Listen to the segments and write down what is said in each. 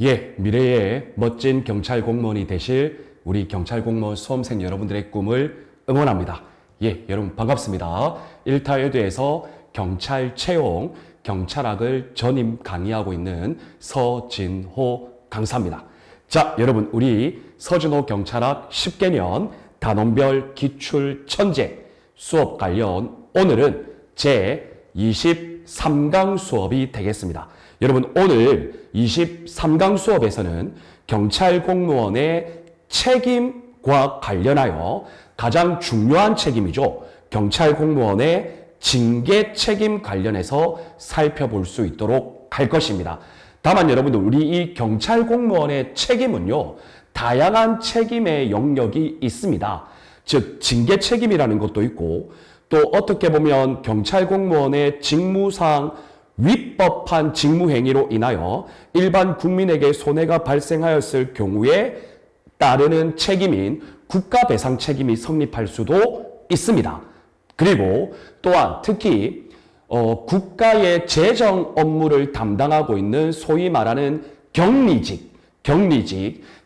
예, 미래의 멋진 경찰 공무원이 되실 우리 경찰 공무원 수험생 여러분들의 꿈을 응원합니다. 예, 여러분 반갑습니다. 1타에듀에서 경찰 채용, 경찰학을 전임 강의하고 있는 서진호 강사입니다. 자, 여러분 우리 서진호 경찰학 10개년 단원별 기출 천재 수업 관련 오늘은 제 23강 수업이 되겠습니다. 여러분 오늘 23강 수업에서는 경찰 공무원의 책임과 관련하여 가장 중요한 책임이죠. 경찰 공무원의 징계 책임 관련해서 살펴볼 수 있도록 할 것입니다. 다만 여러분들 우리 이 경찰 공무원의 책임은요, 다양한 책임의 영역이 있습니다. 즉 징계 책임이라는 것도 있고 또 어떻게 보면 경찰 공무원의 직무상 위법한 직무행위로 인하여 일반 국민에게 손해가 발생하였을 경우에 따르는 책임인 국가배상 책임이 성립할 수도 있습니다. 그리고 또한 특히 국가의 재정 업무를 담당하고 있는 소위 말하는 경리직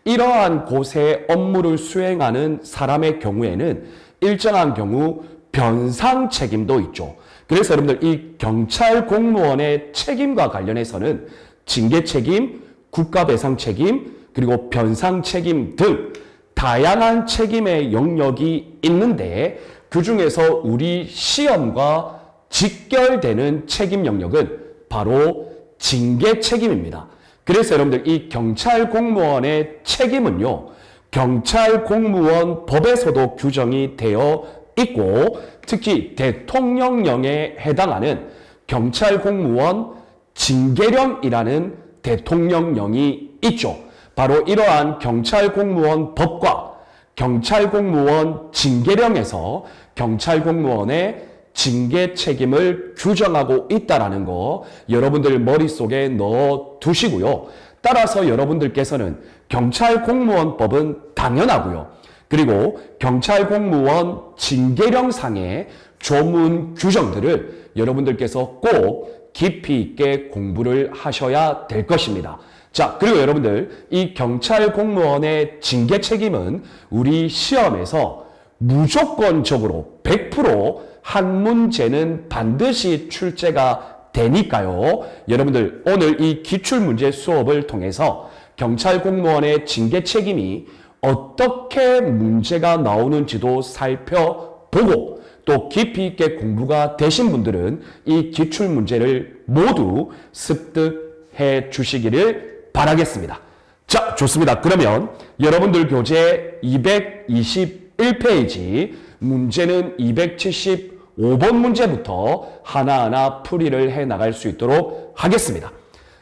이러한 곳에 업무를 수행하는 사람의 경우에는 일정한 경우 변상 책임도 있죠. 그래서 여러분들 이 경찰 공무원의 책임과 관련해서는 징계 책임, 국가배상 책임, 그리고 변상 책임 등 다양한 책임의 영역이 있는데 그 중에서 우리 시험과 직결되는 책임 영역은 바로 징계 책임입니다. 그래서 여러분들 이 경찰 공무원의 책임은요, 경찰 공무원 법에서도 규정이 되어 있고 특히 대통령령에 해당하는 경찰 공무원 징계령이라는 대통령령이 있죠. 바로 이러한 경찰 공무원 법과 경찰 공무원 징계령에서 경찰 공무원의 징계 책임을 규정하고 있다는 거 여러분들 머릿속에 넣어 두시고요. 따라서 여러분들께서는 경찰 공무원법은 당연하고요. 그리고 경찰 공무원 징계령상의 조문 규정들을 여러분들께서 꼭 깊이 있게 공부를 하셔야 될 것입니다. 자, 그리고 여러분들 이 경찰 공무원의 징계 책임은 우리 시험에서 무조건적으로 100% 한 문제는 반드시 출제가 되니까요. 여러분들 오늘 이 기출문제 수업을 통해서 경찰 공무원의 징계 책임이 어떻게 문제가 나오는지도 살펴보고 또 깊이 있게 공부가 되신 분들은 이 기출문제를 모두 습득해 주시기를 바라겠습니다. 자, 좋습니다. 그러면 여러분들 교재 221페이지 문제는 275번 문제부터 하나하나 풀이를 해 나갈 수 있도록 하겠습니다.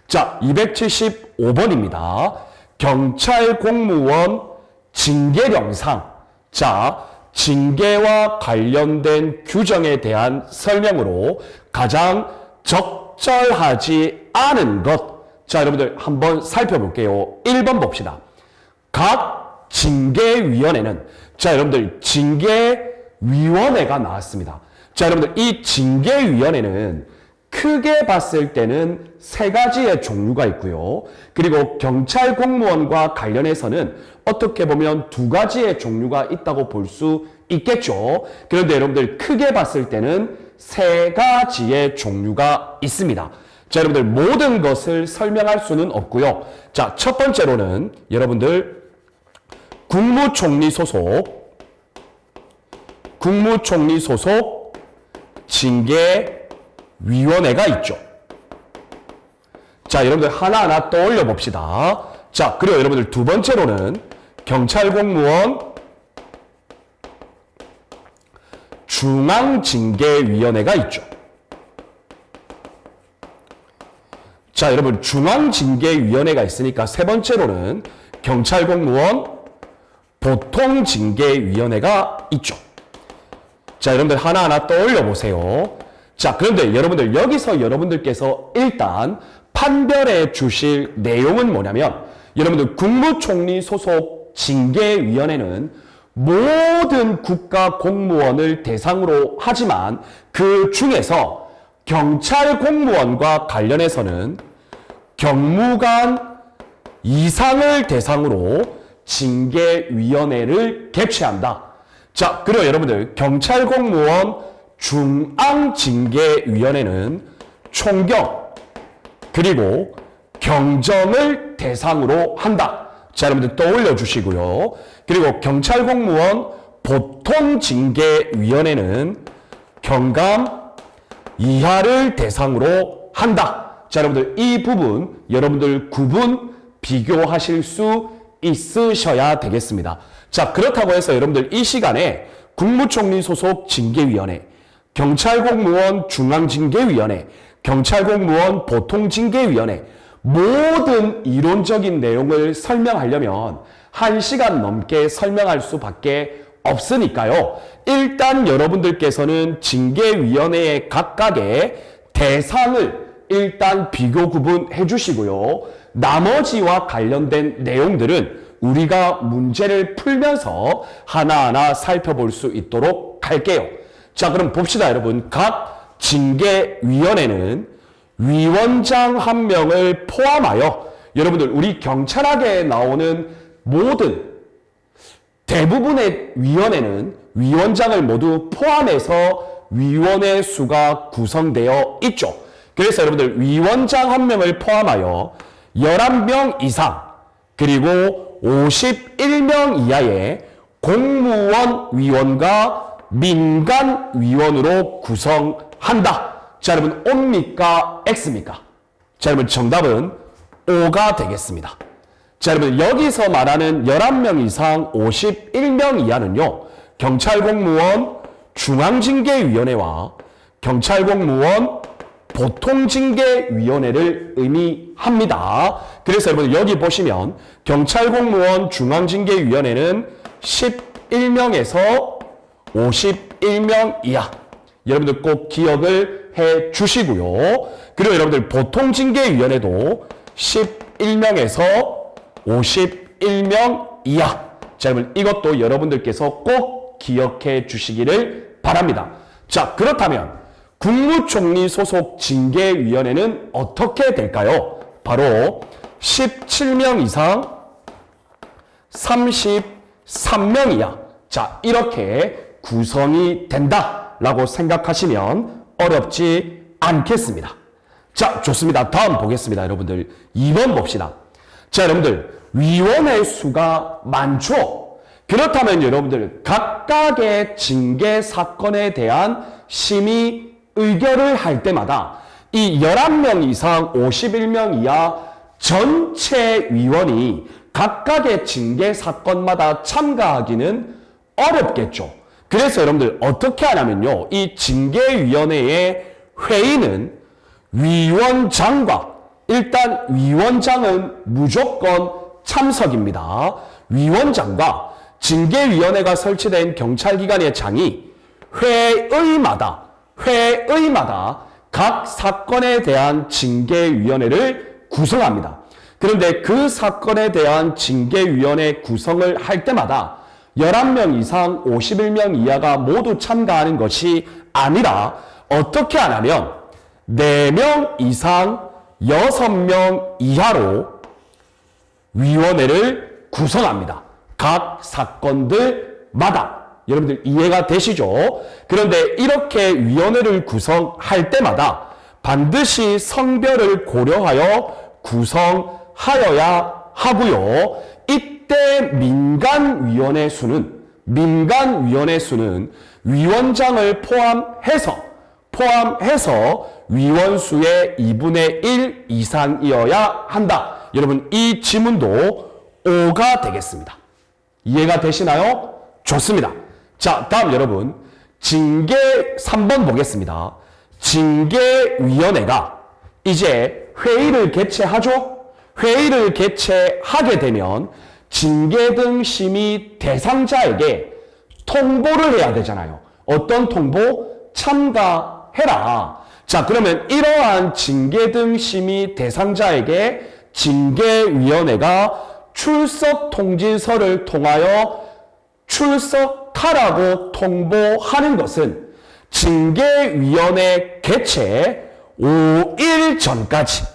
자, 275번입니다. 경찰 공무원 징계령상. 자, 징계와 관련된 규정에 대한 설명으로 가장 적절하지 않은 것. 자, 여러분들 한번 살펴볼게요. 1번 봅시다. 각 징계위원회는, 자, 여러분들 징계위원회가 나왔습니다. 자, 여러분들 이 징계위원회는 크게 봤을 때는 세 가지의 종류가 있고요. 그리고 경찰 공무원과 관련해서는 어떻게 보면 두 가지의 종류가 있다고 볼 수 있겠죠. 그런데 여러분들 크게 봤을 때는 세 가지의 종류가 있습니다. 자, 여러분들 모든 것을 설명할 수는 없고요. 자, 첫 번째로는 여러분들 국무총리 소속 징계위원회가 있죠. 자, 여러분들 하나하나 떠올려 봅시다. 자, 그리고 여러분들 두 번째로는 경찰 공무원 중앙징계위원회가 있죠. 자, 여러분 중앙징계위원회가 있으니까 세 번째로는 경찰 공무원 보통징계위원회가 있죠. 자, 여러분들 하나하나 떠올려 보세요. 자, 그런데 여러분들 여기서 여러분들께서 일단 판별해 주실 내용은 뭐냐면 여러분들 국무총리 소속 징계위원회는 모든 국가 공무원을 대상으로 하지만 그 중에서 경찰 공무원과 관련해서는 경무관 이상을 대상으로 징계위원회를 개최한다. 자, 그리고 여러분들 경찰공무원 중앙징계위원회는 총경 그리고 경정을 대상으로 한다. 자, 여러분들 떠올려 주시고요. 그리고 경찰공무원 보통징계위원회는 경감 이하를 대상으로 한다. 자, 여러분들 이 부분 여러분들 구분 비교하실 수 있으셔야 되겠습니다. 자, 그렇다고 해서 여러분들 이 시간에 국무총리 소속 징계위원회, 경찰공무원 중앙징계위원회, 경찰공무원 보통징계위원회 모든 이론적인 내용을 설명하려면 1시간 넘게 설명할 수밖에 없으니까요. 일단 여러분들께서는 징계위원회의 각각의 대상을 일단 비교 구분해 주시고요. 나머지와 관련된 내용들은 우리가 문제를 풀면서 하나하나 살펴볼 수 있도록 할게요. 자, 그럼 봅시다, 여러분. 각 징계위원회는 위원장 한 명을 포함하여 여러분들 우리 경찰학에 나오는 모든 대부분의 위원회는 위원장을 모두 포함해서 위원회 수가 구성되어 있죠. 그래서 여러분들 위원장 한 명을 포함하여 11명 이상 그리고 51명 이하의 공무원 위원과 민간 위원으로 구성한다. 자, 여러분 O입니까? X입니까? 자, 여러분 정답은 O가 되겠습니다. 자, 여러분 여기서 말하는 11명 이상 51명 이하는요. 경찰공무원 중앙징계위원회와 경찰공무원 보통징계위원회를 의미합니다. 그래서 여러분 여기 보시면 경찰공무원 중앙징계위원회는 11명에서 51명 이하. 여러분들 꼭 기억을 해 주시고요. 그리고 여러분들 보통징계위원회도 11명에서 51명 이하. 자, 여러분 이것도 여러분들께서 꼭 기억해 주시기를 바랍니다. 자, 그렇다면 국무총리 소속 징계위원회는 어떻게 될까요? 바로 17명 이상 33명 이하. 자, 이렇게 구성이 된다라고 생각하시면 어렵지 않겠습니다. 자, 좋습니다. 다음 보겠습니다. 여러분들 2번 봅시다. 자, 여러분들 위원회 수가 많죠? 그렇다면 여러분들 각각의 징계 사건에 대한 심의 의결을 할 때마다 이 11명 이상 51명 이하 전체 위원이 각각의 징계 사건마다 참가하기는 어렵겠죠. 그래서 여러분들 어떻게 하냐면요. 이 징계위원회의 회의는 위원장과 일단 위원장은 무조건 참석입니다. 위원장과 징계위원회가 설치된 경찰기관의 장이 회의마다 각 사건에 대한 징계위원회를 구성합니다. 그런데 그 사건에 대한 징계위원회 구성을 할 때마다 11명 이상 51명 이하가 모두 참가하는 것이 아니라 어떻게 하냐면 4명 이상 6명 이하로 위원회를 구성합니다. 각 사건들마다. 여러분들 이해가 되시죠? 그런데 이렇게 위원회를 구성할 때마다 반드시 성별을 고려하여 구성하여야 하고요. 이때 민간위원회 수는 위원장을 포함해서 위원수의 2분의 1 이상이어야 한다. 여러분 이 지문도 O가 되겠습니다. 이해가 되시나요? 좋습니다. 자, 다음 여러분 징계 3번 보겠습니다. 징계위원회가 이제 회의를 개최하죠. 회의를 개최하게 되면 징계 등 심의 대상자에게 통보를 해야 되잖아요. 어떤 통보? 참가해라. 자, 그러면 이러한 징계 등 심의 대상자에게 징계위원회가 출석 통지서를 통하여 출석하라고 통보하는 것은 징계위원회 개최 5일 전까지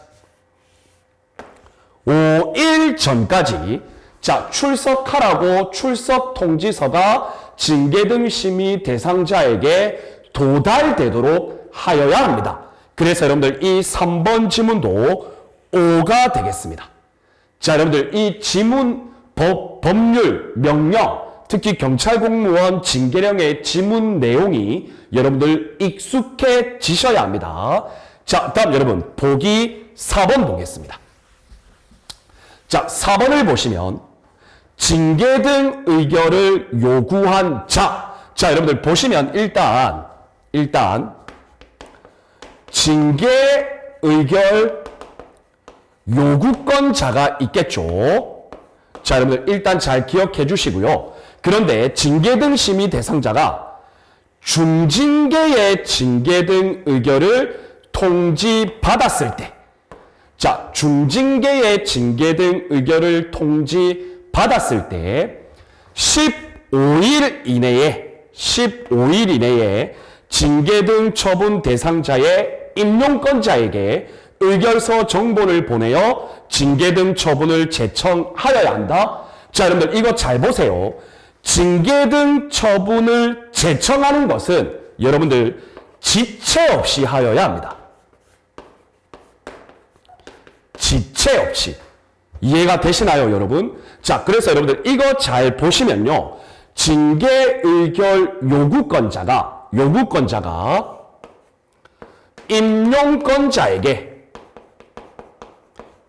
5일 전까지 자, 출석하라고 출석 통지서가 징계등 심의 대상자에게 도달되도록 하여야 합니다. 그래서 여러분들 이 3번 지문도 O가 되겠습니다. 자, 여러분들 이 지문, 법률, 명령, 특히 경찰 공무원 징계령의 지문 내용이 여러분들 익숙해지셔야 합니다. 자, 다음 여러분 보기 4번 보겠습니다. 자, 4번을 보시면 징계 등 의결을 요구한 자. 자, 여러분들 보시면 일단 징계 의결 요구권자가 있겠죠. 자, 여러분들 일단 잘 기억해 주시고요. 그런데 징계 등 심의 대상자가 중징계의 징계 등 의결을 통지받았을 때, 자, 중징계의 징계 등 의결을 통지받았을 때 15일 이내에 징계 등 처분 대상자의 임용권자에게 의결서 정본을 보내어 징계 등 처분을 제청하여야 한다. 자, 여러분들 이거 잘 보세요. 징계 등 처분을 제청하는 것은 여러분들 지체 없이 하여야 합니다. 지체 없이. 이해가 되시나요, 여러분? 자, 그래서 여러분들 이거 잘 보시면요. 징계 의결 요구권자가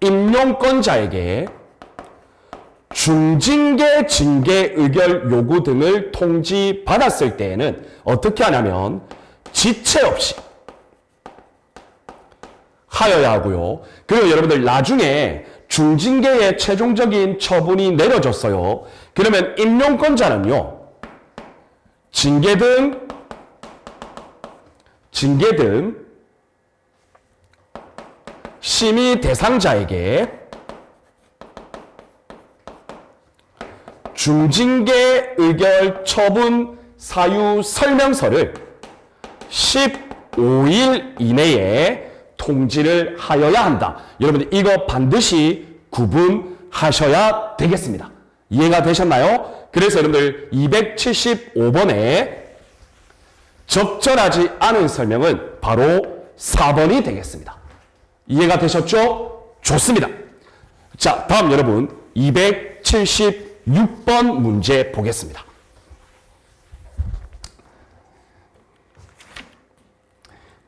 임용권자에게 중징계 징계 의결 요구 등을 통지받았을 때에는 어떻게 하냐면 지체 없이 하여야 하고요. 그리고 여러분들 나중에 중징계의 최종적인 처분이 내려졌어요. 그러면 임용권자는요. 징계 등 심의 대상자에게 중징계 의결 처분 사유 설명서를 15일 이내에 통지를 하여야 한다. 여러분들 이거 반드시 구분하셔야 되겠습니다. 이해가 되셨나요? 그래서 여러분들 275번에 적절하지 않은 설명은 바로 4번이 되겠습니다. 이해가 되셨죠? 좋습니다. 자, 다음 여러분 276번 문제 보겠습니다.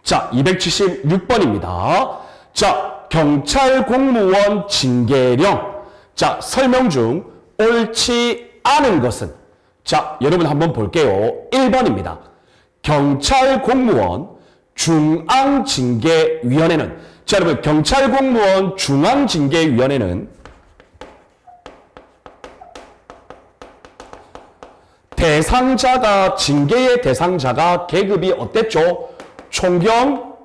자, 276번입니다. 자, 경찰 공무원 징계령. 자, 설명 중 옳지 않은 것은? 자, 여러분 한번 볼게요. 1번입니다. 경찰 공무원 중앙징계위원회는, 자, 여러분 경찰 공무원 중앙징계위원회는 대상자가, 징계의 대상자가 계급이 어땠죠? 총경,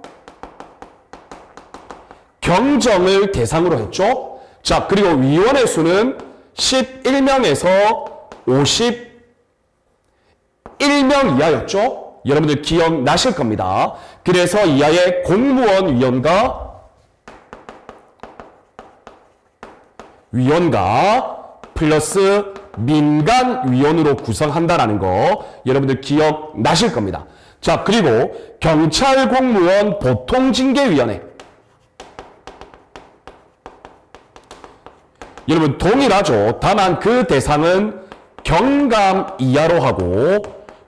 경정을 대상으로 했죠. 자, 그리고 위원회 수는 11명에서 51명 이하였죠. 여러분들 기억나실 겁니다. 그래서 이하의 공무원 위원과 플러스 민간위원으로 구성한다라는 거 여러분들 기억나실 겁니다. 자, 그리고 경찰 공무원 보통징계위원회. 여러분 동일하죠. 다만 그 대상은 경감 이하로 하고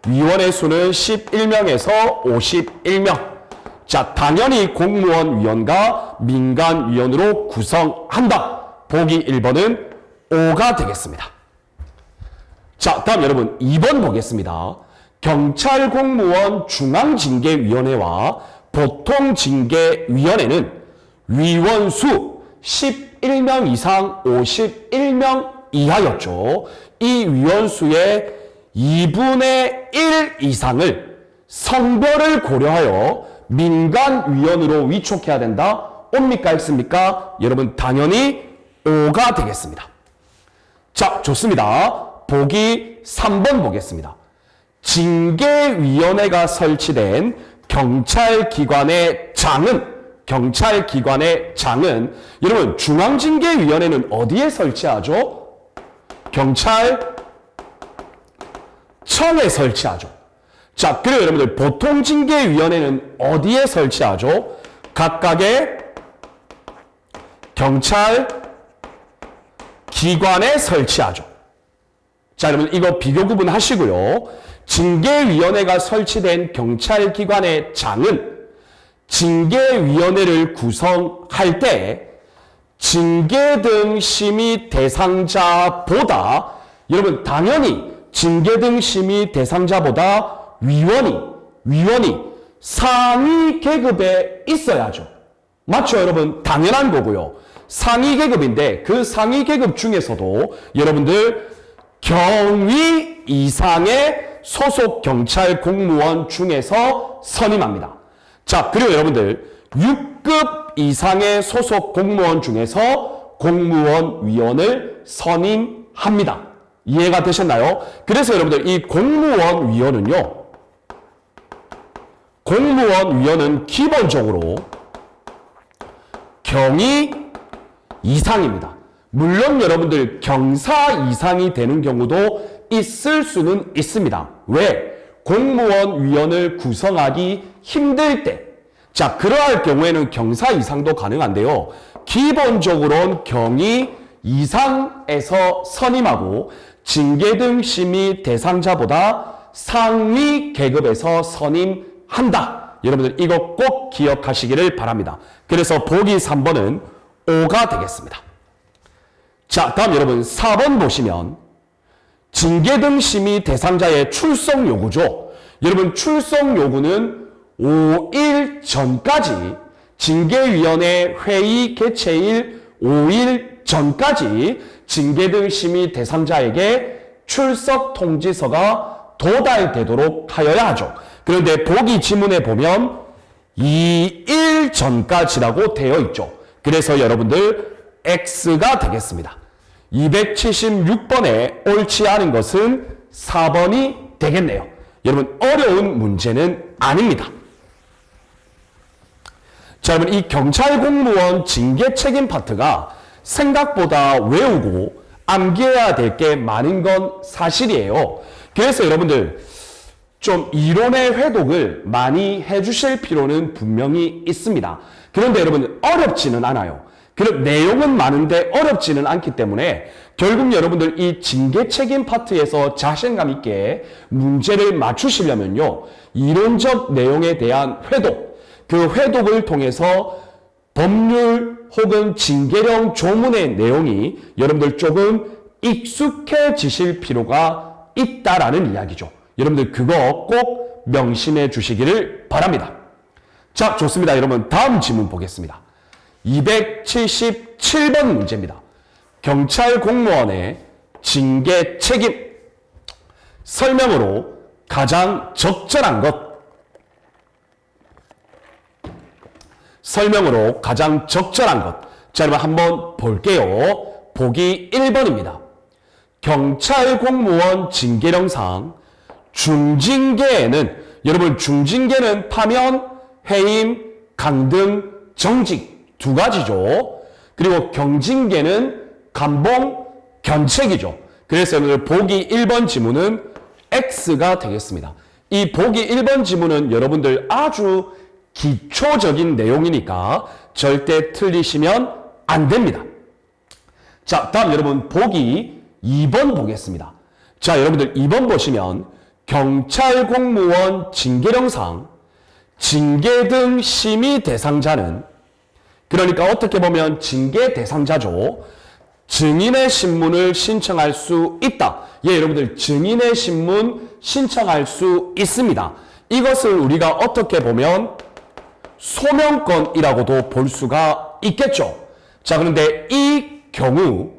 위원회 수는 11명에서 51명. 자, 당연히 공무원위원과 민간위원으로 구성한다. 보기 1번은 O가 되겠습니다. 자, 다음 여러분 2번 보겠습니다. 경찰 공무원 중앙징계위원회와 보통징계위원회는 위원수 11명 이상 51명 이하였죠. 이 위원수의 2분의 1 이상을 성별을 고려하여 민간위원으로 위촉해야 된다. 옵니까? X입니까? 여러분 당연히 O가 되겠습니다. 자, 좋습니다. 보기 3번 보겠습니다. 징계위원회가 설치된 경찰기관의 장은, 경찰기관의 장은 여러분 중앙징계위원회는 어디에 설치하죠? 경찰청에 설치하죠. 자, 그리고 여러분들 보통징계위원회는 어디에 설치하죠? 각각의 경찰기관에 설치하죠. 자, 여러분 이거 비교 구분하시고요. 징계위원회가 설치된 경찰기관의 장은 징계위원회를 구성할 때 징계 등 심의 대상자보다 여러분 당연히 징계 등 심의 대상자보다 위원이 상위 계급에 있어야죠. 맞죠, 여러분? 당연한 거고요. 상위 계급인데 그 상위 계급 중에서도 여러분들 경위 이상의 소속 경찰 공무원 중에서 선임합니다. 자, 그리고 여러분들 6급 이상의 소속 공무원 중에서 공무원위원을 선임합니다. 이해가 되셨나요? 그래서 여러분들 이 공무원위원은 기본적으로 경위 이상입니다. 물론 여러분들 경사 이상이 되는 경우도 있을 수는 있습니다. 왜? 공무원위원을 구성하기 힘들 때, 자, 그러할 경우에는 경사 이상도 가능한데요. 기본적으로는 경위 이상에서 선임하고 징계 등 심의 대상자보다 상위 계급에서 선임한다. 여러분들 이거 꼭 기억하시기를 바랍니다. 그래서 보기 3번은 5가 되겠습니다. 자, 다음 여러분 4번 보시면 징계 등 심의 대상자의 출석 요구죠. 여러분 출석 요구는 5일 전까지 징계위원회 회의 개최일 5일 전까지 징계 등 심의 대상자에게 출석 통지서가 도달되도록 하여야 하죠. 그런데 보기 지문에 보면 2일 전까지라고 되어 있죠. 그래서 여러분들 X가 되겠습니다. 276번에 옳지 않은 것은 4번이 되겠네요. 여러분 어려운 문제는 아닙니다. 자, 여러분 이 경찰 공무원 징계 책임 파트가 생각보다 외우고 암기해야 될 게 많은 건 사실이에요. 그래서 여러분들 좀 이론의 회독을 많이 해주실 필요는 분명히 있습니다. 그런데 여러분 어렵지는 않아요. 그럼 내용은 많은데 어렵지는 않기 때문에 결국 여러분들 이 징계 책임 파트에서 자신감 있게 문제를 맞추시려면요. 이론적 내용에 대한 회독, 그 회독을 통해서 법률 혹은 징계령 조문의 내용이 여러분들 조금 익숙해지실 필요가 있다라는 이야기죠. 여러분들 그거 꼭 명심해 주시기를 바랍니다. 자, 좋습니다. 여러분 다음 질문 보겠습니다. 277번 문제입니다. 경찰 공무원의 징계 책임 설명으로 가장 적절한 것. 설명으로 가장 적절한 것. 자, 여러분 한번 볼게요. 보기 1번입니다. 경찰 공무원 징계령상 중징계에는 여러분 중징계는 파면, 해임, 강등, 정직 두 가지죠. 그리고 경징계는 감봉, 견책이죠. 그래서 오늘 보기 1번 지문은 X가 되겠습니다. 이 보기 1번 지문은 여러분들 아주 기초적인 내용이니까 절대 틀리시면 안 됩니다. 자, 다음 여러분 보기 2번 보겠습니다. 자, 여러분들 2번 보시면 경찰 공무원 징계령상 징계 등 심의 대상자는 그러니까 어떻게 보면 징계 대상자죠. 증인의 신문을 신청할 수 있다. 예, 여러분들 증인의 신문 신청할 수 있습니다. 이것을 우리가 어떻게 보면 소명권이라고도 볼 수가 있겠죠. 자, 그런데 이 경우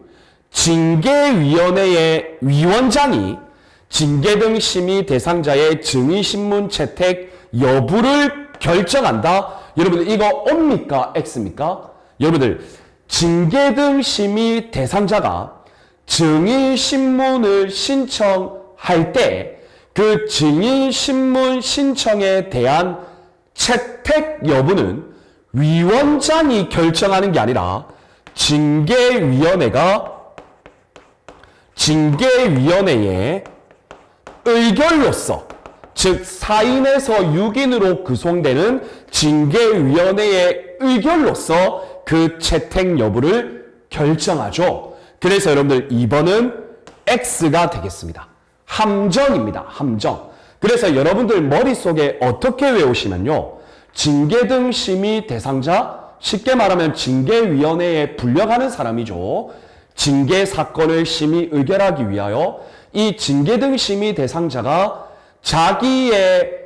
징계위원회의 위원장이 징계 등 심의 대상자의 증인신문 채택 여부를 결정한다. 여러분들 이거 O입니까? X입니까? 여러분들 징계 등 심의 대상자가 증인신문을 신청할 때 그 증인신문 신청에 대한 채택 여부는 위원장이 결정하는 게 아니라 징계위원회의 의결로서, 즉 4인에서 6인으로 구성되는 징계위원회의 의결로서 그 채택 여부를 결정하죠. 그래서 여러분들 2번은 X가 되겠습니다. 함정입니다. 함정. 그래서 여러분들 머릿속에 어떻게 외우시면요, 징계 등 심의 대상자, 쉽게 말하면 징계위원회에 불려가는 사람이죠. 징계 사건을 심의 의결하기 위하여 이 징계 등 심의 대상자가 자기의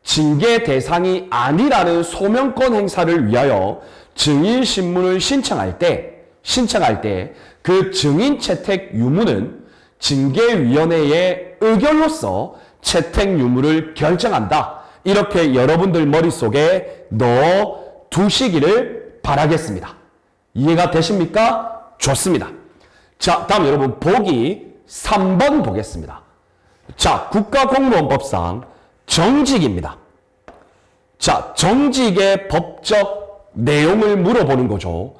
징계 대상이 아니라는 소명권 행사를 위하여 증인 신문을 신청할 때 그 증인 채택 유무는 징계위원회의 의결로서 채택 유무를 결정한다. 이렇게 여러분들 머릿속에 넣어 두시기를 바라겠습니다. 이해가 되십니까? 좋습니다. 자, 다음 여러분 보기 3번 보겠습니다. 자, 국가공무원법상 정직입니다. 자, 정직의 법적 내용을 물어보는 거죠.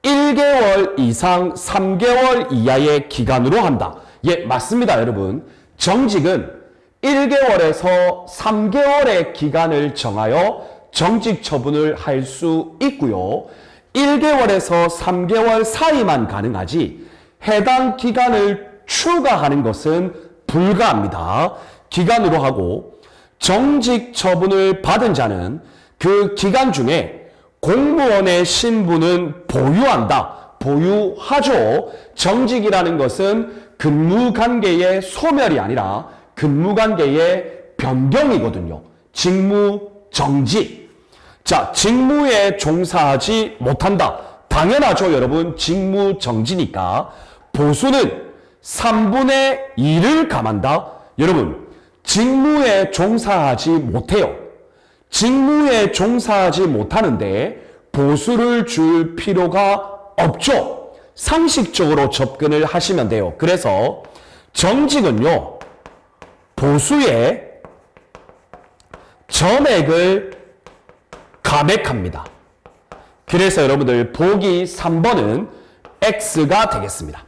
1개월 이상 3개월 이하의 기간으로 한다. 예, 맞습니다, 여러분. 정직은 1개월에서 3개월의 기간을 정하여 정직 처분을 할 수 있고요. 1개월에서 3개월 사이만 가능하지 해당 기간을 추가하는 것은 불가합니다. 기간으로 하고 정직 처분을 받은 자는 그 기간 중에 공무원의 신분은 보유한다. 보유하죠. 정직이라는 것은 근무관계의 소멸이 아니라 근무관계의 변경이거든요. 직무 정지. 자, 직무에 종사하지 못한다. 당연하죠, 여러분. 직무 정지니까. 보수는 3분의 2를 감한다. 여러분, 직무에 종사하지 못해요. 직무에 종사하지 못하는데 보수를 줄 필요가 없죠. 상식적으로 접근을 하시면 돼요. 그래서 정직은요, 보수의 전액을 감액합니다. 그래서 여러분들 보기 3번은 X가 되겠습니다.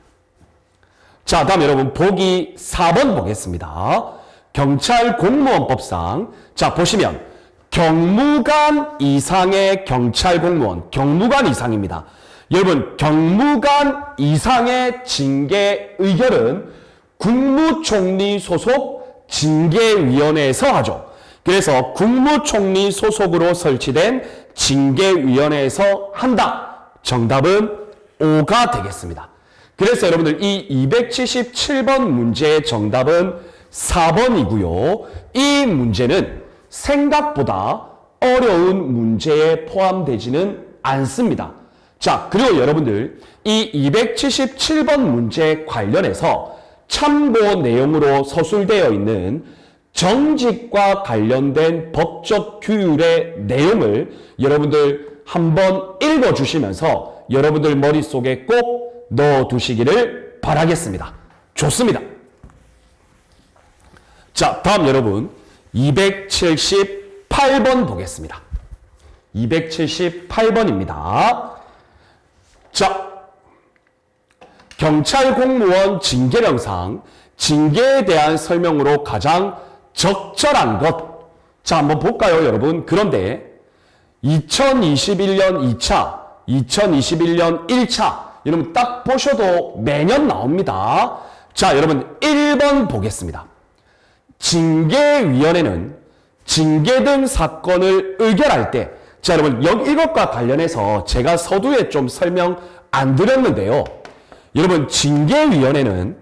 자, 다음 여러분 보기 4번 보겠습니다. 경찰 공무원법상, 자, 보시면 경무관 이상의 경찰 공무원, 경무관 이상입니다. 여러분, 경무관 이상의 징계 의결은 국무총리 소속 징계위원회에서 하죠. 그래서 국무총리 소속으로 설치된 징계위원회에서 한다. 정답은 5가 되겠습니다. 그래서 여러분들 이 277번 문제의 정답은 4번이고요. 이 문제는 생각보다 어려운 문제에 포함되지는 않습니다. 자, 그리고 여러분들 이 277번 문제 관련해서 참고 내용으로 서술되어 있는 정직과 관련된 법적 규율의 내용을 여러분들 한번 읽어주시면서 여러분들 머릿속에 꼭 넣어두시기를 바라겠습니다. 좋습니다. 자, 다음 여러분 278번 보겠습니다. 278번입니다. 자, 경찰 공무원 징계령상 징계에 대한 설명으로 가장 적절한 것. 자, 한번 볼까요, 여러분? 그런데 2021년 2차, 2021년 1차 여러분 딱 보셔도 매년 나옵니다. 자, 여러분 1번 보겠습니다. 징계위원회는 징계 등 사건을 의결할 때, 자, 여러분 이것과 관련해서 제가 서두에 좀 설명 안 드렸는데요. 여러분 징계위원회는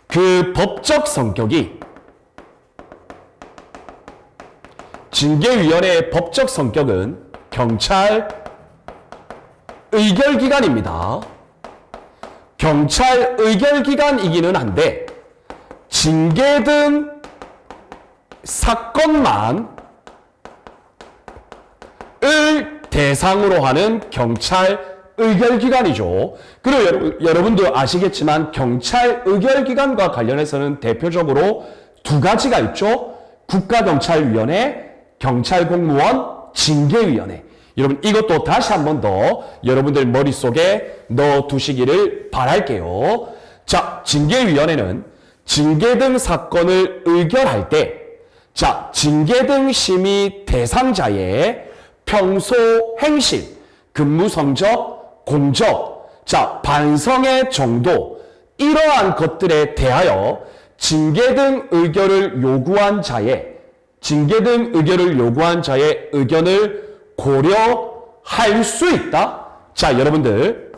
그 법적 성격이, 징계위원회의 법적 성격은 경찰 의결기관입니다. 경찰 의결기관이기는 한데 징계 등 사건만 을 대상으로 하는 경찰 의결기관이죠. 그리고 여러분도 아시겠지만 경찰 의결기관과 관련해서는 대표적으로 두 가지가 있죠. 국가경찰위원회, 경찰 공무원 징계위원회. 여러분 이것도 다시 한 번 더 여러분들 머릿속에 넣어 두시기를 바랄게요. 자, 징계위원회는 징계 등 사건을 의결할 때, 자, 징계 등 심의 대상자의 평소 행실, 근무 성적, 공적, 자, 반성의 정도, 이러한 것들에 대하여 징계 등 의결을 요구한 자의 의견을 고려할 수 있다. 자, 여러분들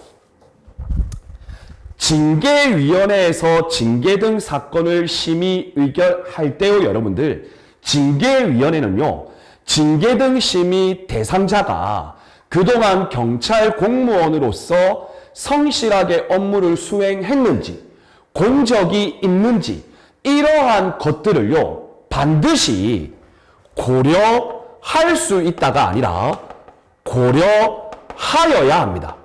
징계위원회에서 징계 등 사건을 심의 의결할 때요, 여러분들 징계위원회는요, 징계 등 심의 대상자가 그동안 경찰 공무원으로서 성실하게 업무를 수행했는지, 공적이 있는지, 이러한 것들을요, 반드시 고려할 수 있다가 아니라 고려하여야 합니다.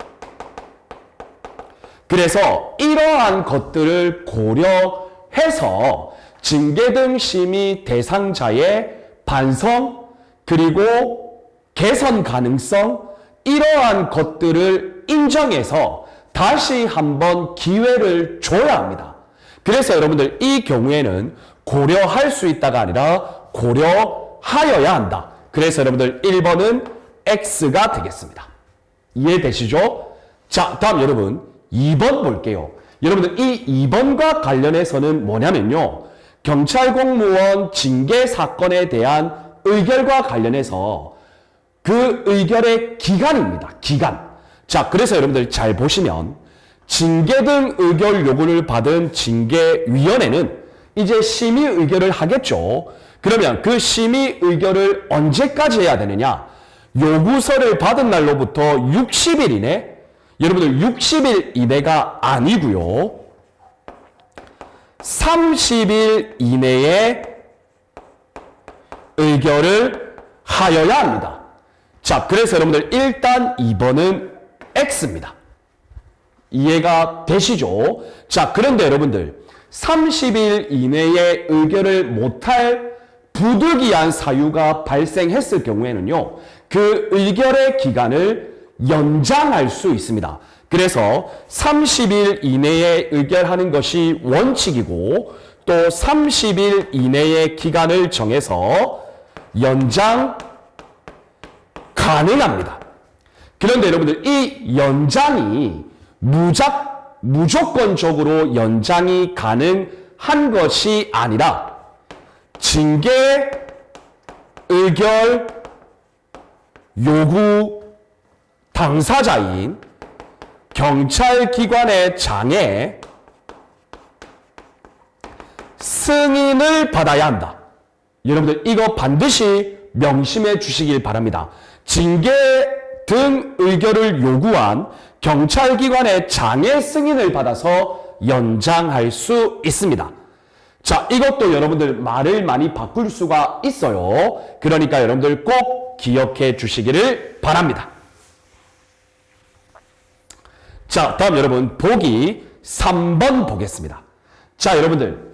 그래서 이러한 것들을 고려해서 징계 등 심의 대상자의 반성 그리고 개선 가능성, 이러한 것들을 인정해서 다시 한번 기회를 줘야 합니다. 그래서 여러분들 이 경우에는 고려할 수 있다가 아니라 고려하여야 한다. 그래서 여러분들 1번은 X가 되겠습니다. 이해되시죠? 자, 다음 여러분 2번 볼게요. 여러분들 이 2번과 관련해서는 뭐냐면요, 경찰 공무원 징계 사건에 대한 의결과 관련해서 그 의결의 기간입니다. 기간. 자, 그래서 여러분들 잘 보시면 징계 등 의결 요구를 받은 징계위원회는 이제 심의 의결을 하겠죠. 그러면 그 심의 의결을 언제까지 해야 되느냐? 요구서를 받은 날로부터 60일 이내, 여러분들 60일 이내가 아니고요, 30일 이내에 의결을 하여야 합니다. 자, 그래서 여러분들 일단 2번은 X입니다. 이해가 되시죠? 자, 그런데 여러분들 30일 이내에 의결을 못할 부득이한 사유가 발생했을 경우에는요, 그 의결의 기간을 연장할 수 있습니다. 그래서 30일 이내에 의결하는 것이 원칙이고, 또 30일 이내의 기간을 정해서 연장 가능합니다. 그런데 여러분들 이 연장이 무조건적으로 연장이 가능한 것이 아니라 징계 의결 요구 당사자인 경찰기관의 장에 승인을 받아야 한다. 여러분들 이거 반드시 명심해 주시길 바랍니다. 징계 등 의결을 요구한 경찰기관의 장의 승인을 받아서 연장할 수 있습니다. 자, 이것도 여러분들 말을 많이 바꿀 수가 있어요. 그러니까 여러분들 꼭 기억해 주시기를 바랍니다. 자, 다음 여러분 보기 3번 보겠습니다. 자, 여러분들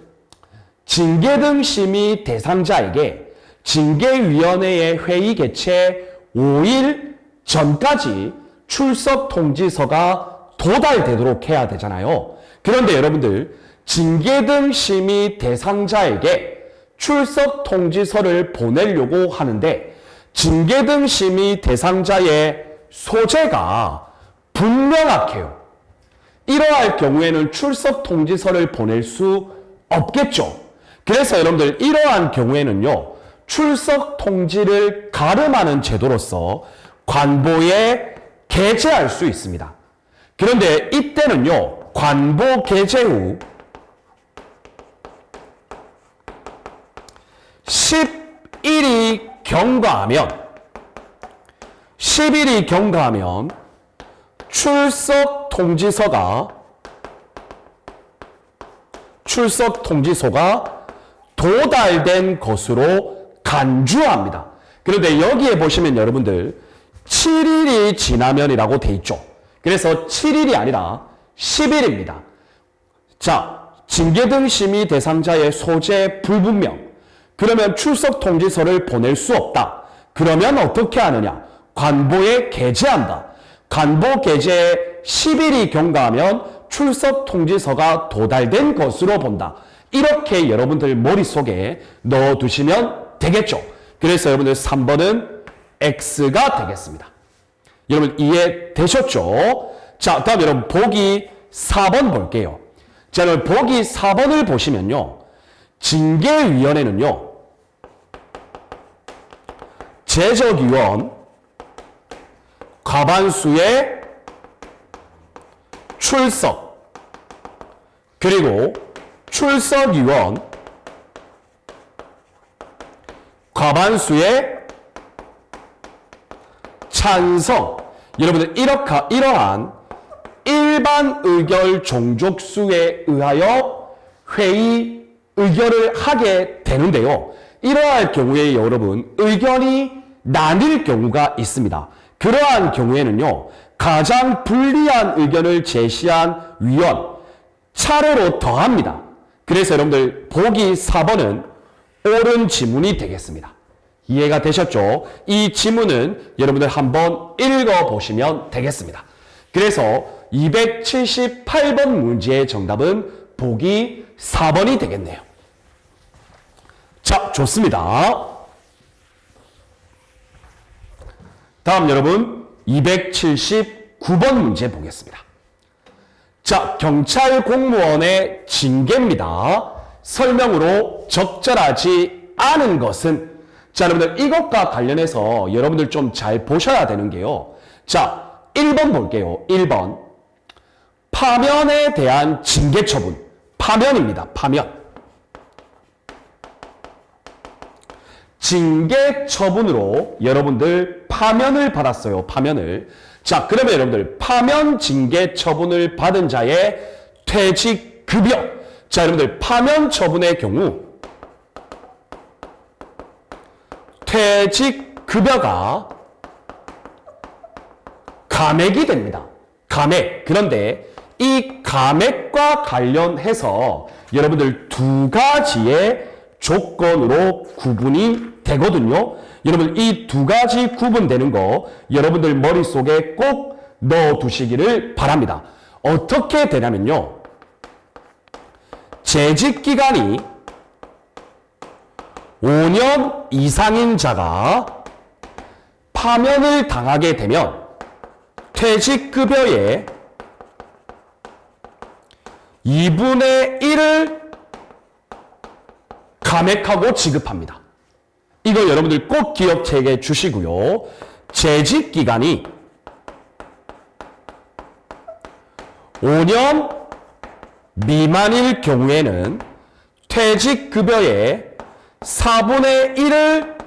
징계 등 심의 대상자에게 징계위원회의 회의 개최 5일 전까지 출석 통지서가 도달되도록 해야 되잖아요. 그런데 여러분들 징계 등 심의 대상자에게 출석 통지서를 보내려고 하는데 징계 등 심의 대상자의 소재가 불명확해요. 이러할 경우에는 출석 통지서를 보낼 수 없겠죠. 그래서 여러분들 이러한 경우에는요, 출석 통지를 가름하는 제도로서 관보에 게재할 수 있습니다. 그런데 이때는요, 관보 게재 후 10일이 경과하면 출석 통지서가 도달된 것으로 간주합니다. 그런데 여기에 보시면 여러분들 7일이 지나면이라고 돼 있죠. 그래서 7일이 아니라 10일입니다. 자, 징계 등 심의 대상자의 소재 불분명, 그러면 출석 통지서를 보낼 수 없다. 그러면 어떻게 하느냐? 관보에 게재한다. 관보 게재 10일이 경과하면 출석 통지서가 도달된 것으로 본다. 이렇게 여러분들 머릿속에 넣어두시면 되겠죠. 그래서 여러분들 3번은 X가 되겠습니다. 여러분 이해되셨죠? 자, 다음 여러분 보기 4번 볼게요. 자, 여러분 보기 4번을 보시면요. 징계위원회는요. 제적위원, 과반수의 출석, 그리고 출석위원, 과반수의 찬성. 여러분들 이러한 일반 의결 종족수에 의하여 회의 의결을 하게 되는데요. 이러할 경우에 여러분 의견이 나뉠 경우가 있습니다. 그러한 경우에는요. 가장 불리한 의견을 제시한 위원 차례로 더합니다. 그래서 여러분들 보기 4번은 옳은 지문이 되겠습니다. 이해가 되셨죠? 이 지문은 여러분들 한번 읽어보시면 되겠습니다. 그래서 278번 문제의 정답은 보기 4번이 되겠네요. 자, 좋습니다. 다음 여러분 279번 문제 보겠습니다. 자, 경찰 공무원의 징계입니다. 설명으로 적절하지 않은 것은, 자, 여러분들 이것과 관련해서 여러분들 좀 잘 보셔야 되는 게요. 자, 1번 볼게요. 1번. 파면에 대한 징계 처분. 파면입니다. 파면. 징계 처분으로 여러분들 파면을 받았어요. 파면을. 자, 그러면 여러분들 파면 징계 처분을 받은 자의 퇴직 급여. 자, 여러분들 파면 처분의 경우 퇴직 급여가 감액이 됩니다. 감액. 그런데 이 감액과 관련해서 여러분들 두 가지의 조건으로 구분이 되거든요. 여러분 이 두 가지 구분되는 거 여러분들 머릿속에 꼭 넣어두시기를 바랍니다. 어떻게 되냐면요. 재직기간이 5년 이상인 자가 파면을 당하게 되면 퇴직급여의 2분의 1을 감액하고 지급합니다. 이거 여러분들 꼭 기억해 주시고요. 재직기간이 5년 미만일 경우에는 퇴직급여의 4분의 1을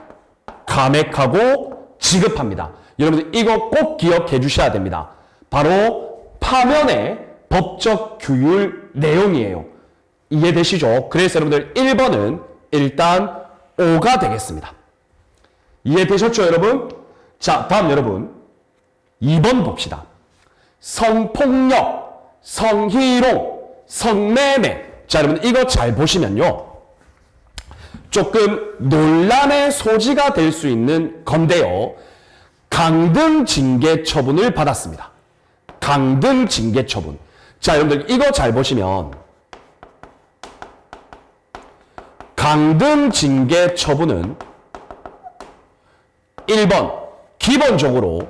감액하고 지급합니다. 여러분들 이거 꼭 기억해 주셔야 됩니다. 바로 파면의 법적 규율 내용이에요. 이해되시죠? 그래서 여러분들 1번은 일단 5가 되겠습니다. 이해되셨죠, 여러분? 자, 다음 여러분 2번 봅시다. 성폭력, 성희롱, 성매매. 자, 여러분 이거 잘 보시면요. 조금 논란의 소지가 될 수 있는 건데요. 강등 징계 처분을 받았습니다. 강등 징계 처분. 자, 여러분들 이거 잘 보시면 강등 징계 처분은 1번 기본적으로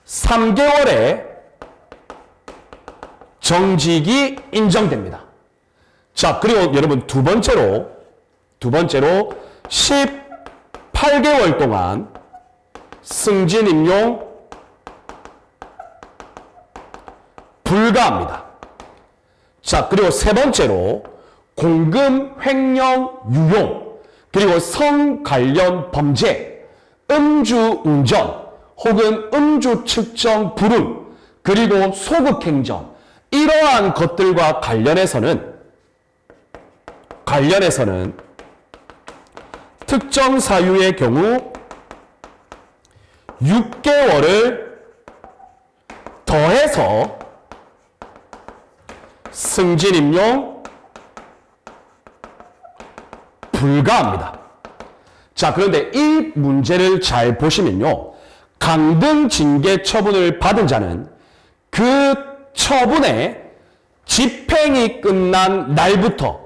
3개월의 정직이 인정됩니다. 자, 그리고 여러분 두 번째로 18개월 동안 승진 임용 불가합니다. 자, 그리고 세 번째로 공금 횡령 유용, 그리고 성 관련 범죄, 음주 운전 혹은 음주 측정 불응, 그리고 소극 행정, 이러한 것들과 관련해서는 특정 사유의 경우 6개월을 더해서 승진 임용 불가합니다. 자, 그런데 이 문제를 잘 보시면요. 강등 징계 처분을 받은 자는 그 처분의 집행이 끝난 날부터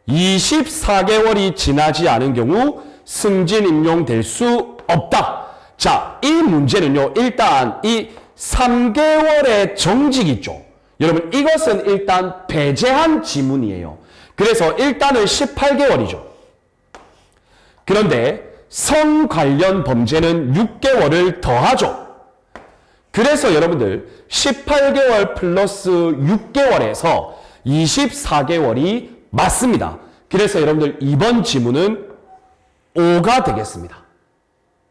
24개월이 지나지 않은 경우 승진 임용될 수 없다. 자, 이 문제는요. 일단 이 3개월의 정직 있죠. 여러분 이것은 일단 배제한 지문이에요. 그래서 일단은 18개월이죠. 그런데 성 관련 범죄는 6개월을 더하죠. 그래서 여러분들 18개월 플러스 6개월에서 24개월이 맞습니다. 그래서 여러분들 이번 지문은 5가 되겠습니다.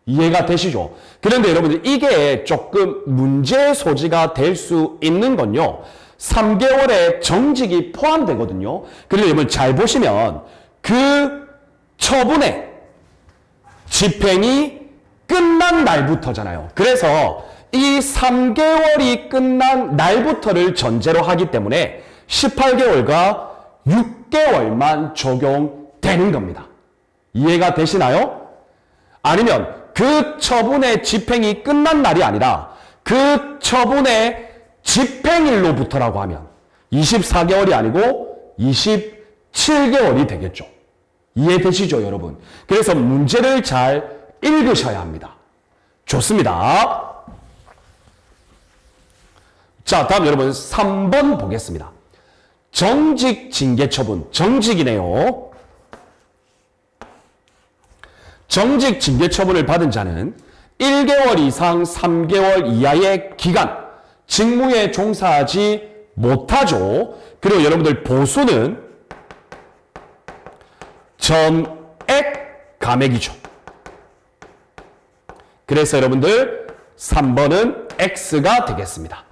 이해가 되시죠? 그런데 여러분들 이게 조금 문제의 소지가 될 수 있는 건요. 3개월의 정직이 포함되거든요. 그런데 여러분 잘 보시면 그 처분의 집행이 끝난 날부터잖아요. 그래서 이 3개월이 끝난 날부터를 전제로 하기 때문에 18개월과 6개월만 적용되는 겁니다. 이해가 되시나요? 아니면 그 처분의 집행이 끝난 날이 아니라 그 처분의 집행일로부터라고 하면 24개월이 아니고 27개월이 되겠죠. 이해되시죠, 여러분? 그래서 문제를 잘 읽으셔야 합니다. 좋습니다. 자, 다음 여러분 3번 보겠습니다. 정직 징계 처분. 정직이네요. 정직 징계 처분을 받은 자는 1개월 이상 3개월 이하의 기간 직무에 종사하지 못하죠. 그리고 여러분들 보수는 점액 감액이죠. 그래서 여러분들 3번은 X가 되겠습니다.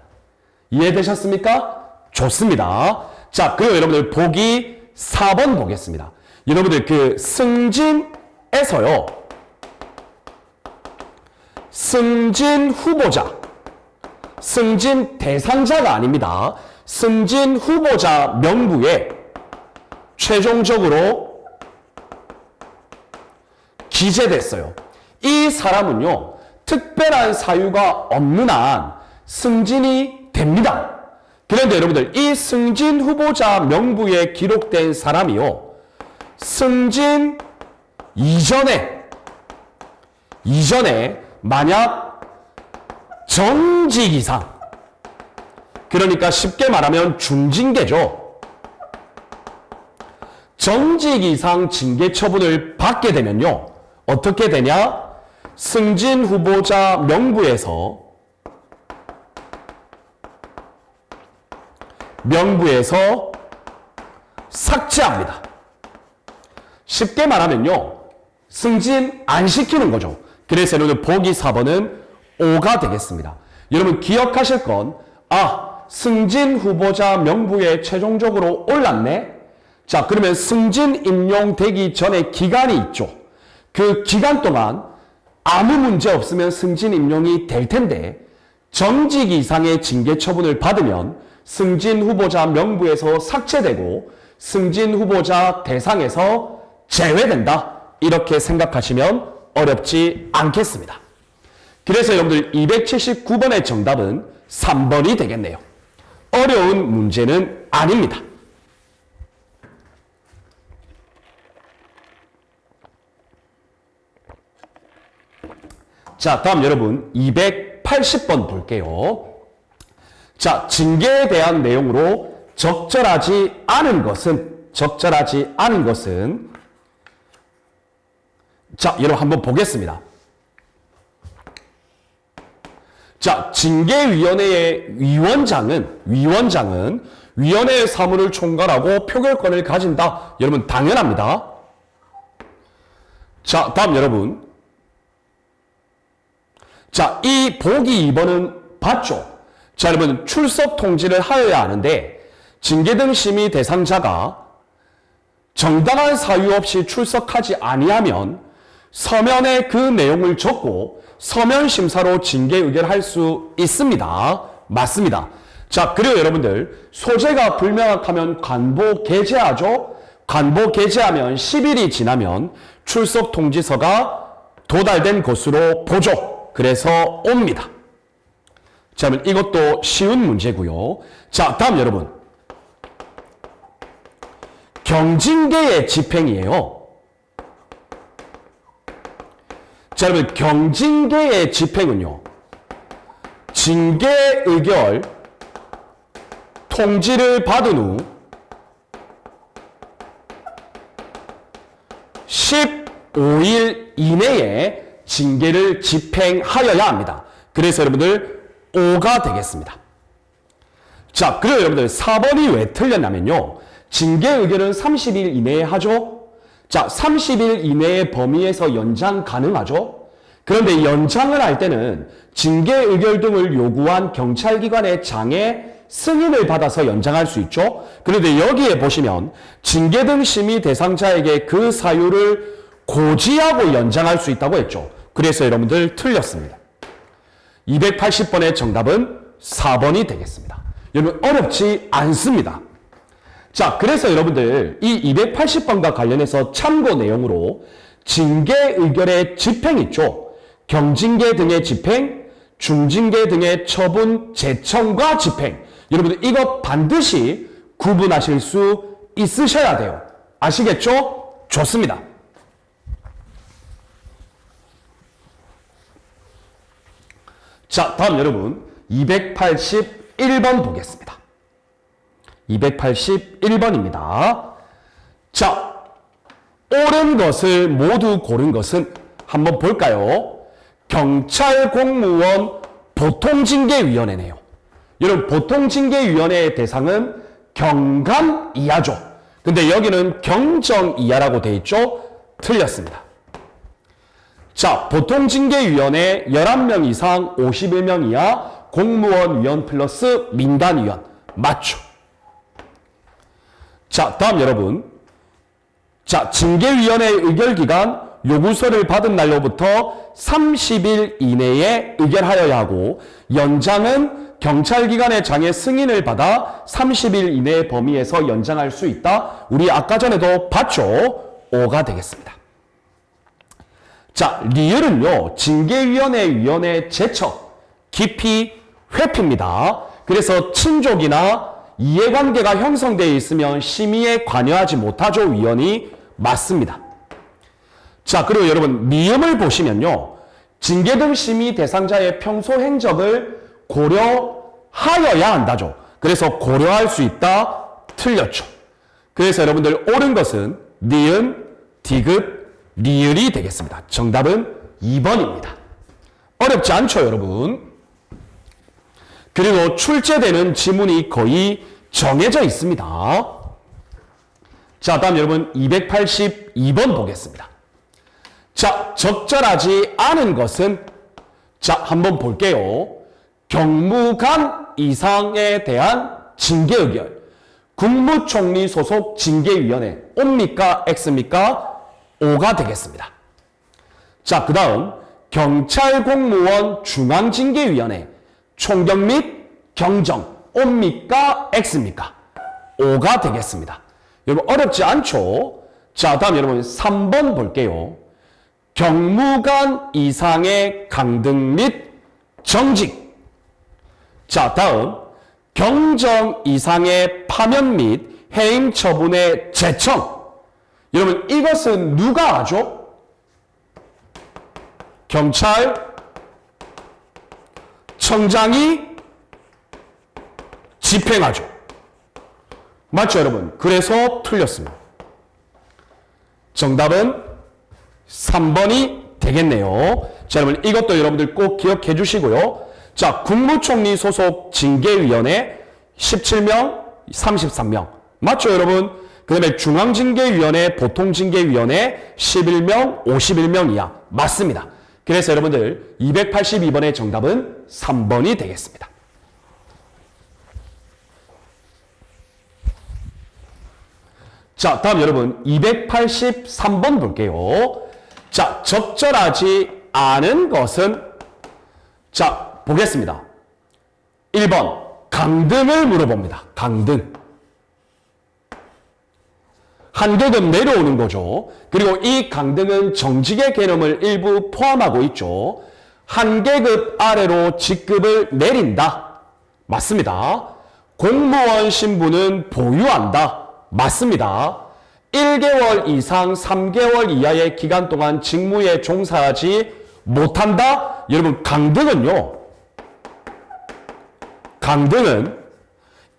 이해되셨습니까? 좋습니다. 자, 그리고 여러분들 보기 4번 보겠습니다. 여러분들 그 승진에서요. 승진 후보자, 승진 대상자가 아닙니다. 승진 후보자 명부에 최종적으로 기재됐어요. 이 사람은요, 특별한 사유가 없는 한 승진이 됩니다. 그런데 여러분들, 이 승진 후보자 명부에 기록된 사람이요, 승진 이전에 만약 정직 이상, 그러니까 쉽게 말하면 중징계죠. 정직 이상 징계 처분을 받게 되면요, 어떻게 되냐? 승진 후보자 명부에서 삭제합니다. 쉽게 말하면요, 승진 안 시키는 거죠. 그래서 여러분 보기 4번은 5가 되겠습니다. 여러분 기억하실 건, 승진 후보자 명부에 최종적으로 올랐네? 자, 그러면 승진 임용되기 전에 기간이 있죠. 그 기간 동안 아무 문제 없으면 승진 임용이 될 텐데, 정직 이상의 징계 처분을 받으면 승진 후보자 명부에서 삭제되고 승진 후보자 대상에서 제외된다. 이렇게 생각하시면 어렵지 않겠습니다. 그래서 여러분들 279번의 정답은 3번이 되겠네요. 어려운 문제는 아닙니다. 자, 다음 여러분 280번 볼게요. 자, 징계에 대한 내용으로 적절하지 않은 것은 자, 여러분 한번 보겠습니다. 자, 징계위원회의 위원장은 위원회의 사무를 총괄하고 표결권을 가진다. 여러분 당연합니다. 자, 다음 여러분. 자, 이 보기 2번은 봤죠? 자, 여러분 출석 통지를 하여야 하는데 징계 등 심의 대상자가 정당한 사유 없이 출석하지 아니하면 서면에 그 내용을 적고 서면 심사로 징계 의결할 수 있습니다. 맞습니다. 자, 그리고 여러분들 소재가 불명확하면 관보 게재하죠. 관보 게재하면 10일이 지나면 출석 통지서가 도달된 것으로 보죠. 그래서 옵니다. 자, 그러면 이것도 쉬운 문제고요. 자, 다음 여러분. 경징계의 집행이에요. 자, 여러분 경징계의 집행은요. 징계 의결 통지를 받은 후 15일 이내에 징계를 집행하여야 합니다. 그래서 여러분들 5가 되겠습니다. 자, 그리고 여러분들 4번이 왜 틀렸냐면요. 징계 의결은 30일 이내에 하죠. 자, 30일 이내의 범위에서 연장 가능하죠. 그런데 연장을 할 때는 징계 의결 등을 요구한 경찰기관의 장에 승인을 받아서 연장할 수 있죠. 그런데 여기에 보시면 징계 등 심의 대상자에게 그 사유를 고지하고 연장할 수 있다고 했죠. 그래서 여러분들 틀렸습니다. 280번의 정답은 4번이 되겠습니다. 여러분 어렵지 않습니다. 자, 그래서 여러분들 이 280번과 관련해서 참고 내용으로 징계 의결의 집행 있죠. 경징계 등의 집행, 중징계 등의 처분, 제청과 집행. 여러분들 이거 반드시 구분하실 수 있으셔야 돼요. 아시겠죠? 좋습니다. 자, 다음 여러분 281번 보겠습니다. 281번입니다. 자, 옳은 것을 모두 고른 것은 한번 볼까요? 경찰 공무원 보통징계위원회네요. 여러분 보통징계위원회의 대상은 경감 이하죠. 근데 여기는 경정 이하라고 되어 있죠? 틀렸습니다. 자, 보통징계위원회 11명 이상 51명 이하 공무원위원 플러스 민간위원 맞죠? 자, 다음 여러분. 자, 징계위원회 의결기간 요구서를 받은 날로부터 30일 이내에 의결하여야 하고 연장은 경찰기관의 장의 승인을 받아 30일 이내의 범위에서 연장할 수 있다. 우리 아까 전에도 봤죠? 5가 되겠습니다. 자, 리을은요. 징계위원회 위원회 제척, 기피, 회피입니다. 그래서 친족이나 이해관계가 형성되어 있으면 심의에 관여하지 못하죠. 위원이 맞습니다. 자, 그리고 여러분 미음을 보시면요. 징계 등 심의 대상자의 평소 행적을 고려하여야 한다죠. 그래서 고려할 수 있다. 틀렸죠. 그래서 여러분들 옳은 것은 니은, 디귿, 리을이 되겠습니다. 정답은 2번입니다. 어렵지 않죠, 여러분? 그리고 출제되는 지문이 거의 정해져 있습니다. 자, 다음 여러분 282번 보겠습니다. 자, 적절하지 않은 것은 자, 한번 볼게요. 경무관 이상에 대한 징계 의결. 국무총리 소속 징계위원회 O입니까? X입니까? O가 되겠습니다. 자, 그 다음 경찰공무원 중앙징계위원회 총경 및 경정 O입니까? X입니까? O가 되겠습니다. 여러분 어렵지 않죠? 자, 다음 여러분 3번 볼게요. 경무관 이상의 강등 및 정직. 자, 다음 경정 이상의 파면 및 해임 처분의 제청. 여러분 이것은 누가 하죠? 경찰청장이 집행하죠. 맞죠, 여러분? 그래서 틀렸습니다. 정답은 3번이 되겠네요. 자, 여러분 이것도 여러분들 꼭 기억해 주시고요. 자, 국무총리 소속 징계위원회 17명, 33명. 맞죠, 여러분? 그 다음에 중앙징계위원회, 보통징계위원회 11명, 51명 이하. 맞습니다. 그래서 여러분들 282번의 정답은 3번이 되겠습니다. 자, 다음 여러분 283번 볼게요. 자, 적절하지 않은 것은 자, 보겠습니다. 1번 강등을 물어봅니다. 강등. 한 계급 내려오는 거죠. 그리고 이 강등은 정직의 개념을 일부 포함하고 있죠. 한 계급 아래로 직급을 내린다. 맞습니다. 공무원 신분은 보유한다. 맞습니다. 1개월 이상 3개월 이하의 기간 동안 직무에 종사하지 못한다. 여러분 강등은요. 강등은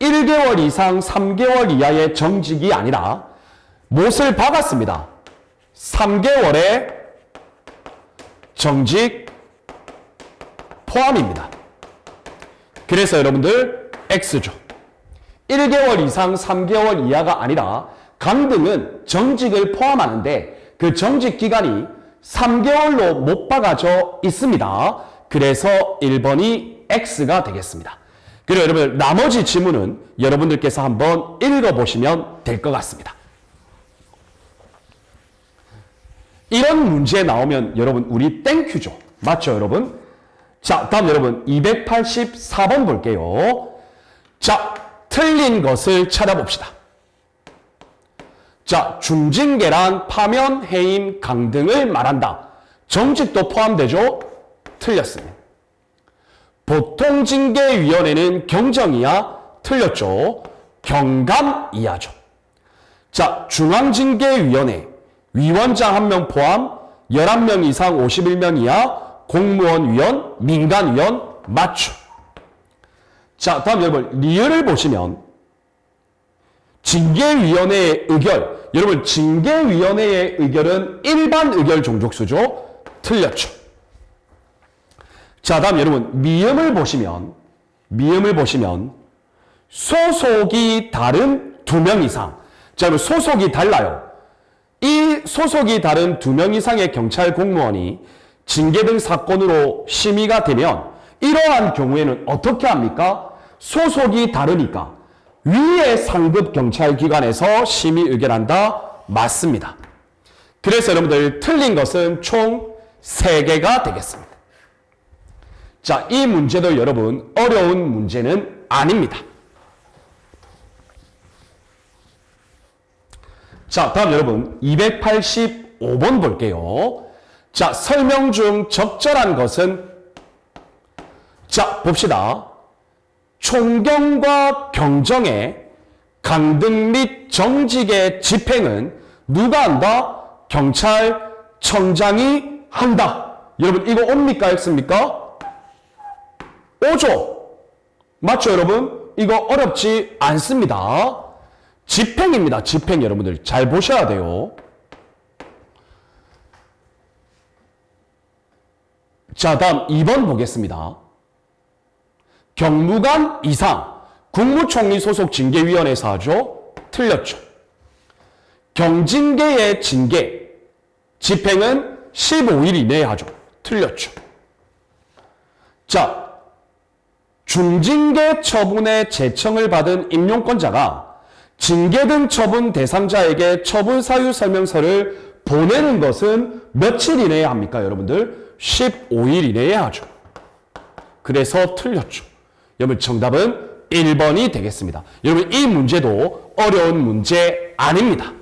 1개월 이상 3개월 이하의 정직이 아니라 못을 박았습니다. 3개월의 정직 포함입니다. 그래서 여러분들 X죠. 1개월 이상 3개월 이하가 아니라 강등은 정직을 포함하는데 그 정직 기간이 3개월로 못 박아져 있습니다. 그래서 1번이 X가 되겠습니다. 그리고 여러분 나머지 지문은 여러분들께서 한번 읽어보시면 될 것 같습니다. 이런 문제 나오면 여러분 우리 땡큐죠. 맞죠 여러분? 자 다음 여러분 284번 볼게요. 자 틀린 것을 찾아봅시다. 자 중징계란 파면, 해임, 강등을 말한다. 정직도 포함되죠? 틀렸습니다. 보통징계위원회는 경정이야? 틀렸죠. 경감이야죠. 자, 중앙징계위원회 위원장 1명 포함 11명 이상 51명 이하 공무원위원, 민간위원 맞죠. 자, 다음 여러분 리을을 보시면 징계위원회의 의결 여러분 징계위원회의 의결은 일반 의결 종족수죠? 틀렸죠. 자, 다음 여러분 미음을 보시면 소속이 다른 2명 이상. 자, 여러분 소속이 달라요. 이 소속이 다른 2명 이상의 경찰 공무원이 징계 등 사건으로 심의가 되면 이러한 경우에는 어떻게 합니까? 소속이 다르니까 위의 상급 경찰기관에서 심의 의결한다. 맞습니다. 그래서 여러분들 틀린 것은 총 3개가 되겠습니다. 자, 이 문제도 여러분 어려운 문제는 아닙니다. 자, 다음 여러분 285번 볼게요. 자, 설명 중 적절한 것은 자, 봅시다. 총경과 경정의 강등 및 정직의 집행은 누가 한다? 경찰청장이 한다. 여러분 이거 옵니까? X입니까? 오죠? 맞죠 여러분? 이거 어렵지 않습니다. 집행입니다. 집행 여러분들 잘 보셔야 돼요. 자, 다음 2번 보겠습니다. 경무관 이상 국무총리 소속 징계위원회에서 하죠? 틀렸죠. 경징계의 징계 집행은 15일 이내에 하죠. 틀렸죠. 자, 중징계 처분의 제청을 받은 임용권자가 징계 등 처분 대상자에게 처분 사유 설명서를 보내는 것은 며칠 이내에 합니까, 여러분들? 15일 이내에 하죠. 그래서 틀렸죠. 여러분 정답은 1번이 되겠습니다. 여러분 이 문제도 어려운 문제 아닙니다.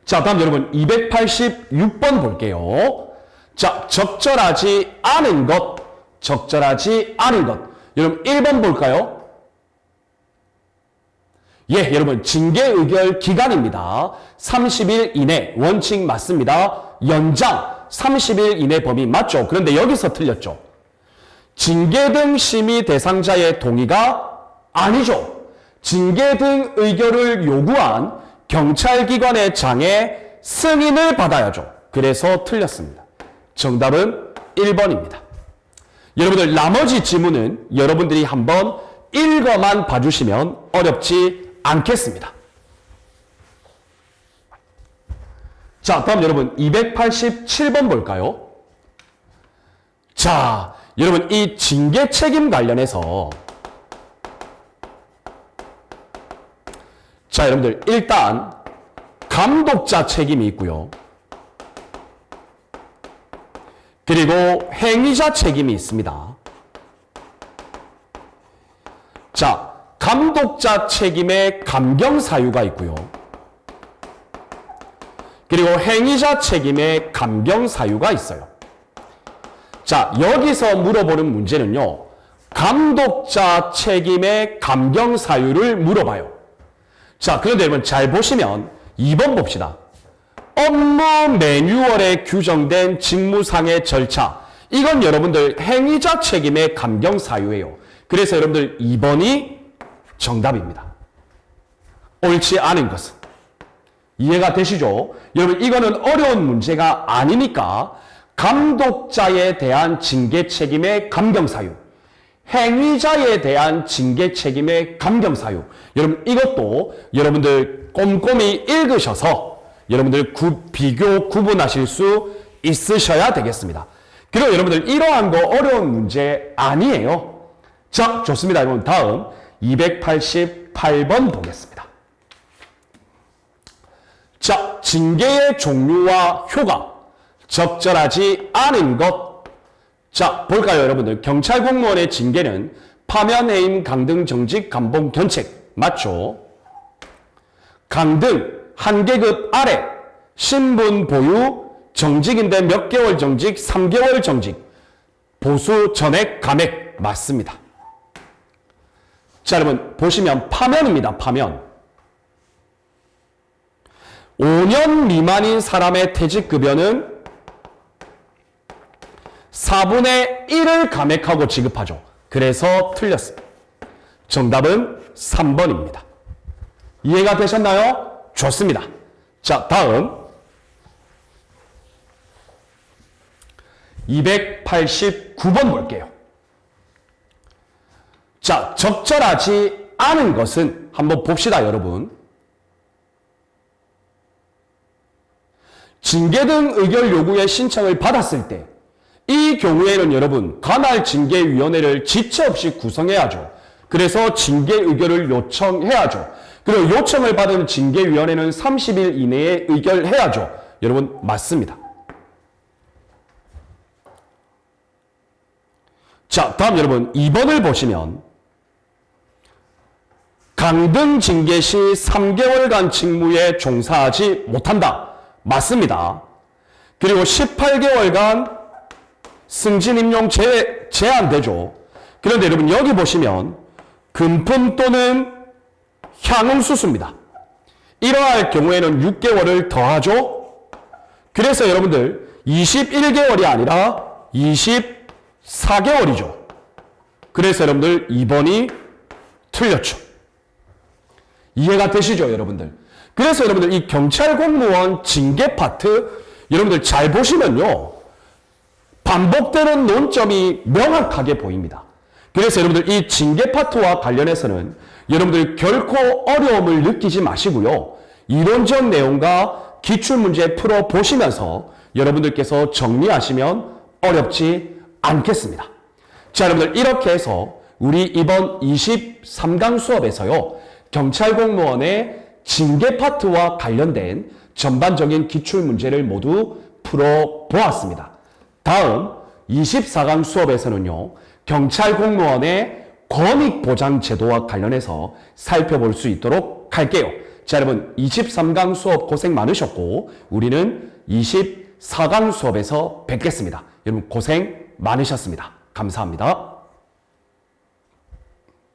자, 다음 여러분 286번 볼게요. 자, 적절하지 않은 것, 적절하지 않은 것. 여러분 1번 볼까요? 예, 여러분 징계 의결 기간입니다. 30일 이내 원칙 맞습니다. 연장 30일 이내 범위 맞죠? 그런데 여기서 틀렸죠. 징계 등 심의 대상자의 동의가 아니죠. 징계 등 의결을 요구한 경찰기관의 장의 승인을 받아야죠. 그래서 틀렸습니다. 정답은 1번입니다. 여러분들 나머지 지문은 여러분들이 한번 읽어만 봐주시면 어렵지 않겠습니다. 자, 다음 여러분 287번 볼까요? 자, 여러분 이 징계 책임 관련해서 자, 여러분들 일단 감독자 책임이 있고요. 그리고 행위자 책임이 있습니다. 자, 감독자 책임의 감경 사유가 있고요. 그리고 행위자 책임의 감경 사유가 있어요. 자, 여기서 물어보는 문제는요. 감독자 책임의 감경 사유를 물어봐요. 자, 그런데 여러분 잘 보시면 2번 봅시다. 업무 매뉴얼에 규정된 직무상의 절차. 이건 여러분들 행위자 책임의 감경 사유예요. 그래서 여러분들 2번이 정답입니다. 옳지 않은 것은. 이해가 되시죠? 여러분 이거는 어려운 문제가 아니니까 감독자에 대한 징계 책임의 감경 사유, 행위자에 대한 징계 책임의 감경 사유. 여러분 이것도 여러분들 꼼꼼히 읽으셔서 여러분들 비교 구분하실 수 있으셔야 되겠습니다. 그리고 여러분들 이러한 거 어려운 문제 아니에요. 자, 좋습니다. 여러분 다음 288번 보겠습니다. 자, 징계의 종류와 효과, 적절하지 않은 것. 자, 볼까요, 여러분들? 경찰 공무원의 징계는 파면, 해임, 강등, 정직, 감봉, 견책. 맞죠? 강등, 한 계급 아래, 신분 보유, 정직인데 몇 개월 정직, 3개월 정직, 보수, 전액, 감액. 맞습니다. 자, 여러분, 보시면 파면입니다, 파면. 5년 미만인 사람의 퇴직급여는 4분의 1을 감액하고 지급하죠. 그래서 틀렸습니다. 정답은 3번입니다. 이해가 되셨나요? 좋습니다. 자, 다음 289번 볼게요. 자, 적절하지 않은 것은 한번 봅시다, 여러분. 징계 등 의결 요구의 신청을 받았을 때 이 경우에는 여러분 관할징계위원회를 지체 없이 구성해야죠. 그래서 징계 의결을 요청해야죠. 그리고 요청을 받은 징계위원회는 30일 이내에 의결해야죠. 여러분 맞습니다. 자, 다음 여러분 2번을 보시면 강등 징계 시 3개월간 직무에 종사하지 못한다. 맞습니다. 그리고 18개월간 승진 임용 제한되죠. 그런데 여러분 여기 보시면 금품 또는 향응수수입니다. 이러할 경우에는 6개월을 더하죠. 그래서 여러분들 21개월이 아니라 24개월이죠. 그래서 여러분들 2번이 틀렸죠. 이해가 되시죠, 여러분들? 그래서 여러분들 이 경찰 공무원 징계 파트 여러분들 잘 보시면요. 반복되는 논점이 명확하게 보입니다. 그래서 여러분들 이 징계 파트와 관련해서는 여러분들 결코 어려움을 느끼지 마시고요. 이론적 내용과 기출문제 풀어보시면서 여러분들께서 정리하시면 어렵지 않겠습니다. 자, 여러분들 이렇게 해서 우리 이번 23강 수업에서요. 경찰 공무원의 징계 파트와 관련된 전반적인 기출문제를 모두 풀어보았습니다. 다음 24강 수업에서는요. 경찰 공무원의 권익보장제도와 관련해서 살펴볼 수 있도록 할게요. 자, 여러분 23강 수업 고생 많으셨고 우리는 24강 수업에서 뵙겠습니다. 여러분 고생 많으셨습니다. 감사합니다.